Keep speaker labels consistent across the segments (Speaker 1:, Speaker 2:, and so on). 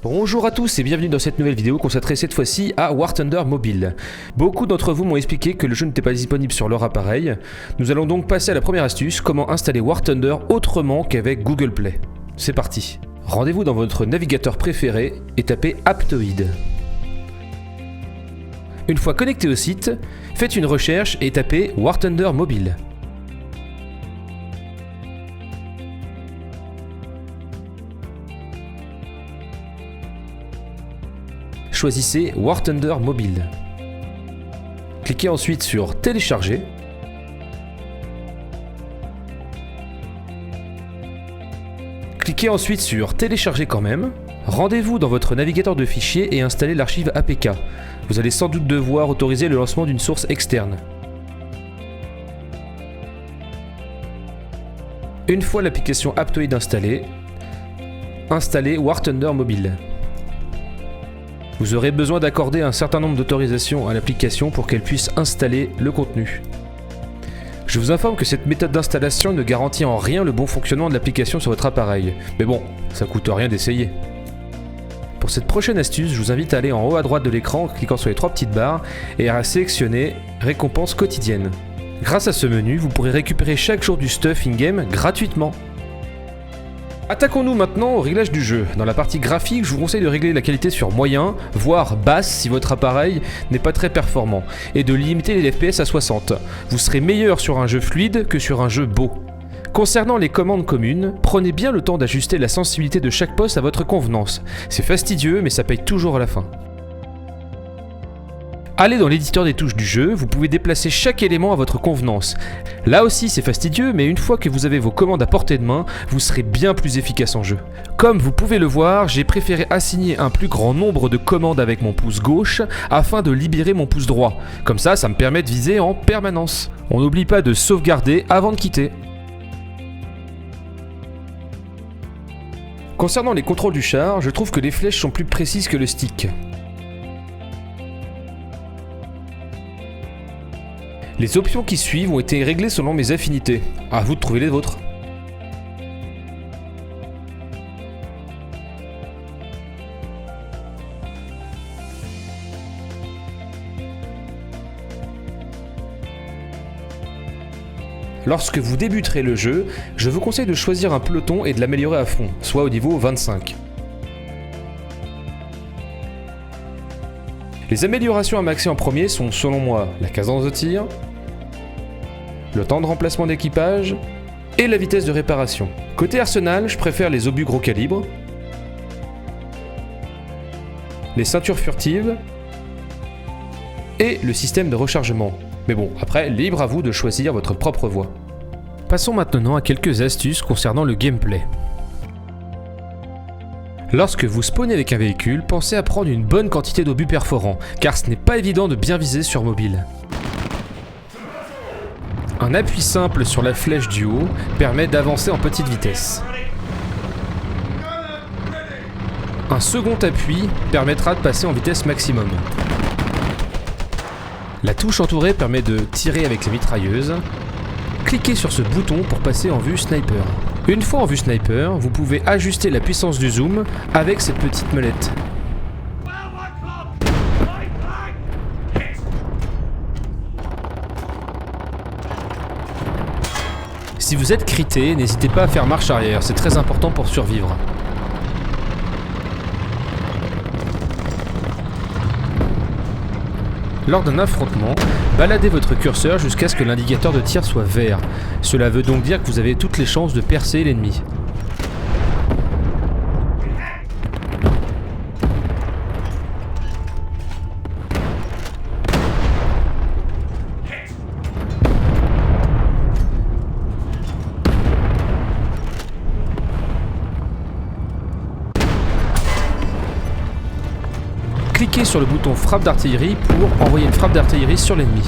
Speaker 1: Bonjour à tous et bienvenue dans cette nouvelle vidéo consacrée cette fois-ci à War Thunder Mobile. Beaucoup d'entre vous m'ont expliqué que le jeu n'était pas disponible sur leur appareil. Nous allons donc passer à la première astuce, comment installer War Thunder autrement qu'avec Google Play. C'est parti. Rendez-vous dans votre navigateur préféré et tapez Aptoide. Une fois connecté au site, faites une recherche et tapez War Thunder Mobile. Choisissez War Thunder Mobile. Cliquez ensuite sur Télécharger. Cliquez ensuite sur Télécharger quand même. Rendez-vous dans votre navigateur de fichiers et installez l'archive APK. Vous allez sans doute devoir autoriser le lancement d'une source externe. Une fois l'application Aptoide installée, installez War Thunder Mobile. Vous aurez besoin d'accorder un certain nombre d'autorisations à l'application pour qu'elle puisse installer le contenu. Je vous informe que cette méthode d'installation ne garantit en rien le bon fonctionnement de l'application sur votre appareil. Mais bon, ça coûte rien d'essayer. Pour cette prochaine astuce, je vous invite à aller en haut à droite de l'écran en cliquant sur les trois petites barres et à sélectionner Récompenses quotidiennes. Grâce à ce menu, vous pourrez récupérer chaque jour du stuff in-game gratuitement. Attaquons-nous maintenant au réglage du jeu. Dans la partie graphique, je vous conseille de régler la qualité sur moyen, voire basse si votre appareil n'est pas très performant, et de limiter les FPS à 60. Vous serez meilleur sur un jeu fluide que sur un jeu beau. Concernant les commandes communes, prenez bien le temps d'ajuster la sensibilité de chaque poste à votre convenance. C'est fastidieux, mais ça paye toujours à la fin. Allez dans l'éditeur des touches du jeu, vous pouvez déplacer chaque élément à votre convenance. Là aussi c'est fastidieux, mais une fois que vous avez vos commandes à portée de main, vous serez bien plus efficace en jeu. Comme vous pouvez le voir, j'ai préféré assigner un plus grand nombre de commandes avec mon pouce gauche afin de libérer mon pouce droit. Comme ça me permet de viser en permanence. On n'oublie pas de sauvegarder avant de quitter. Concernant les contrôles du char, je trouve que les flèches sont plus précises que le stick. Les options qui suivent ont été réglées selon mes affinités. À vous de trouver les vôtres. Lorsque vous débuterez le jeu, je vous conseille de choisir un peloton et de l'améliorer à fond, soit au niveau 25. Les améliorations à maxer en premier sont, selon moi, la cadence de tir, le temps de remplacement d'équipage et la vitesse de réparation. Côté arsenal, je préfère les obus gros calibre, les ceintures furtives et le système de rechargement. Mais bon, après, libre à vous de choisir votre propre voie. Passons maintenant à quelques astuces concernant le gameplay. Lorsque vous spawnez avec un véhicule, pensez à prendre une bonne quantité d'obus perforants, car ce n'est pas évident de bien viser sur mobile. Un appui simple sur la flèche du haut permet d'avancer en petite vitesse. Un second appui permettra de passer en vitesse maximum. La touche entourée permet de tirer avec les mitrailleuses. Cliquez sur ce bouton pour passer en vue sniper. Une fois en vue sniper, vous pouvez ajuster la puissance du zoom avec cette petite molette. Si vous êtes crité, n'hésitez pas à faire marche arrière, c'est très important pour survivre. Lors d'un affrontement, baladez votre curseur jusqu'à ce que l'indicateur de tir soit vert. Cela veut donc dire que vous avez toutes les chances de percer l'ennemi. Cliquez sur le bouton frappe d'artillerie pour envoyer une frappe d'artillerie sur l'ennemi.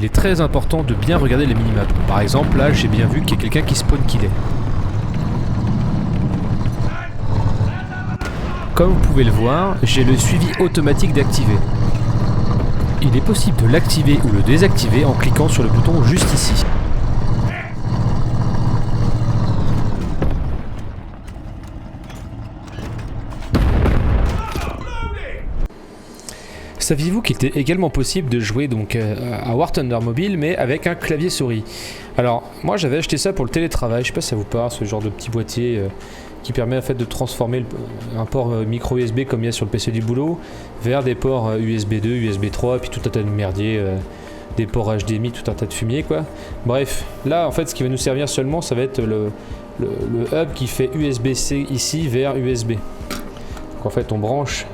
Speaker 1: il est très important de bien regarder les minimaps. Par exemple, là, j'ai bien vu qu'il y a quelqu'un qui spawn killait. Comme vous pouvez le voir, j'ai le suivi automatique d'activer. Il est possible de l'activer ou le désactiver en cliquant sur le bouton juste ici. Saviez-vous qu'il était également possible de jouer donc à War Thunder Mobile mais avec un clavier souris? Alors moi j'avais acheté ça pour le télétravail, je sais pas si ça vous parle, ce genre de petit boîtier qui permet en fait de transformer un port micro USB comme il y a sur le PC du boulot vers des ports USB 2, USB 3 et puis tout un tas de merdier, des ports HDMI, tout un tas de fumier quoi. Bref, là en fait ce qui va nous servir seulement ça va être le hub qui fait USB-C ici vers USB. Donc en fait on branche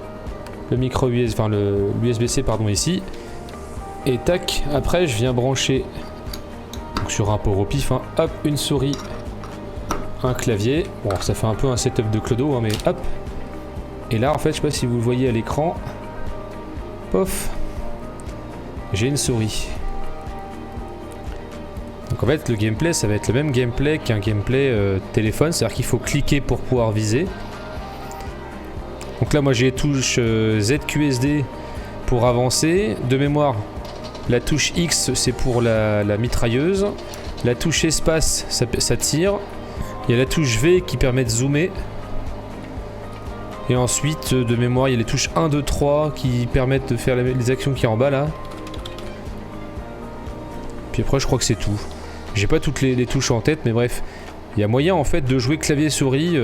Speaker 1: le micro USB, enfin l'USB-C pardon ici, et tac, après je viens brancher donc sur un port au pif, hein, hop, une souris, un clavier, bon ça fait un peu un setup de clodo hein, mais hop, et là en fait je sais pas si vous le voyez à l'écran, pof, j'ai une souris. Donc en fait le gameplay ça va être le même gameplay qu'un gameplay téléphone, c'est à dire qu'il faut cliquer pour pouvoir viser. Donc là moi j'ai les touches ZQSD pour avancer, de mémoire la touche X c'est pour la mitrailleuse, la touche espace ça tire, il y a la touche V qui permet de zoomer, et ensuite de mémoire il y a les touches 1, 2, 3 qui permettent de faire les actions qui est en bas là, puis après je crois que c'est tout, j'ai pas toutes les touches en tête mais bref, il y a moyen en fait de jouer clavier souris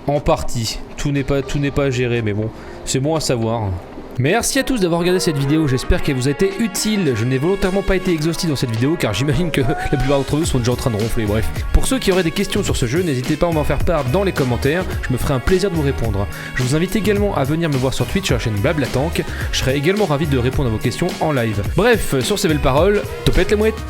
Speaker 1: en partie. Tout n'est pas géré, mais bon, c'est bon à savoir. Merci à tous d'avoir regardé cette vidéo, j'espère qu'elle vous a été utile. Je n'ai volontairement pas été exhaustif dans cette vidéo car j'imagine que la plupart d'entre vous sont déjà en train de ronfler, bref. Pour ceux qui auraient des questions sur ce jeu, n'hésitez pas à m'en faire part dans les commentaires, je me ferai un plaisir de vous répondre. Je vous invite également à venir me voir sur Twitch sur la chaîne Blablatank, je serai également ravi de répondre à vos questions en live. Bref, sur ces belles paroles, topette les mouettes.